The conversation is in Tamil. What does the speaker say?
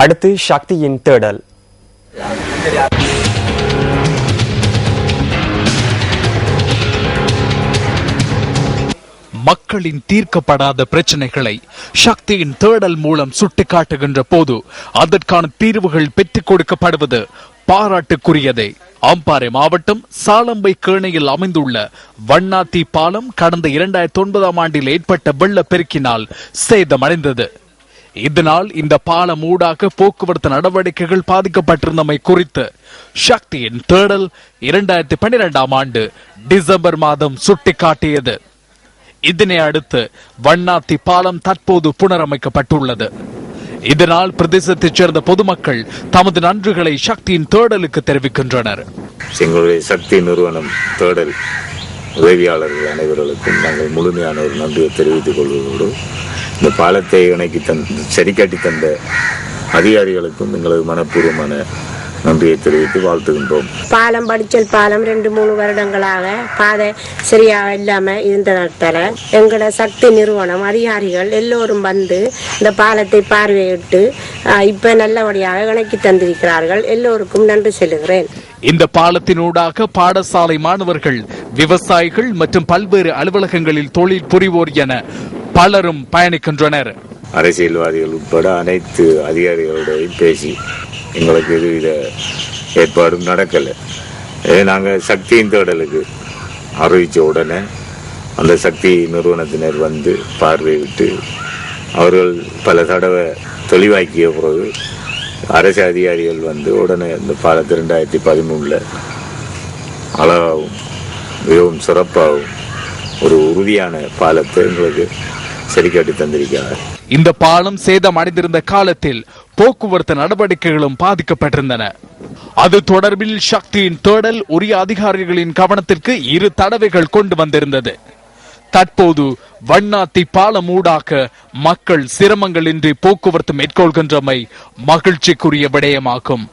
அடுத்து சக்தியின் தேடல். மக்களின் தீர்க்கப்படாத பிரச்சனைகளை சக்தியின் தேடல் மூலம் சுட்டிக்காட்டுகின்ற போது அதற்கான தீர்வுகள் பெற்றுக் கொடுக்கப்படுவது பாராட்டுக்குரியதே. அம்பாறை மாவட்டம் சாலம்பை கேணையில் அமைந்துள்ள வண்ணாத்தி பாலம் கடந்த 2009 ஆண்டில் ஏற்பட்ட வெள்ளப்பெருக்கினால் சேதமடைந்தது. இதனால் இந்த பாலம் ஊடாக போக்குவரத்து நடவடிக்கைகள் பாதிக்கப்பட்டிருந்தமை குறித்து சக்தியின் தேடல் 2012 ஆண்டு டிசம்பர் மாதம் சுட்டிக்காட்டியது. இதனை அடுத்து வண்ணாத்தி பாலம் தற்போது புனரமைக்கப்பட்டுள்ளது. இதனால் பிரதேசத்தைச் சேர்ந்த பொதுமக்கள் தமது நன்றிகளை சக்தியின் தேடலுக்கு தெரிவிக்கின்றனர். எங்களுடைய சக்தி நிறுவனம் தேடல் உதவியாளர்கள் அனைவர்களுக்கும் நாங்கள் முழுமையான ஒரு நன்றியை தெரிவித்துக் கொள்வதோடு இந்த பாலத்தை இணைக்கி சரிகாட்டி தந்த அதிகாரிகளுக்கும் எங்களது மனப்பூர்வமான நன்றியை தெரிவித்து வாழ்த்துகின்றோம். பாலம் படிச்சல் பாலம் 2-3 வருடங்களாக பாதை சரியாக இல்லாம இருந்ததால எங்களோட சக்தி நிறுவனம் அதிகாரிகள் எல்லோரும் வந்து இந்த பாலத்தை பார்வையிட்டு இப்ப நல்லபடியாக இணைக்கி தந்திருக்கிறார்கள். எல்லோருக்கும் நன்றி சொல்லுகிறேன். இந்த பாலத்தினூடாக பாடசாலை மாணவர்கள், விவசாயிகள் மற்றும் பல்வேறு அலுவலகங்களில் தொழில் புரிவோர் என பலரும் பயணிக்கின்றனர். அரசியல்வாதிகள் உட்பட அனைத்து அதிகாரிகளோடையும் பேசி எங்களுக்கு எதுவித ஏற்பாடும் நடக்கலை. நாங்கள் சக்தியின் தேடலுக்கு அறிவித்த உடனே அந்த சக்தி நிறுவனத்தினர் வந்து பார்வையிட்டு அவர்கள் பல தடவை தெளிவாக்கிய பிறகு அரசு அதிகாரிகள் வந்து உடனே இந்த பாலத்தை 2013 அழகாகவும் மிகவும் சிறப்பாகவும் ஒரு உறுதியான பாலத்தை எங்களுக்கு சரிகாட்டி தந்திருக்கிறார். இந்த பாலம் சேதம் அடைந்திருந்த காலத்தில் போக்குவரத்து நடவடிக்கைகளும் பாதிக்கப்பட்டிருந்தன. அது தொடர்பில் சக்தியின் தேடல் உரிய அதிகாரிகளின் கவனத்திற்கு 2 தடவைகள் கொண்டு வந்திருந்தது. தற்போது வண்ணாத்தி பாலம் ஊடாக மக்கள் சிரமங்களின்றி போக்குவரத்து மேற்கொள்கின்றமை மகிழ்ச்சிக்குரிய விடயமாகும்.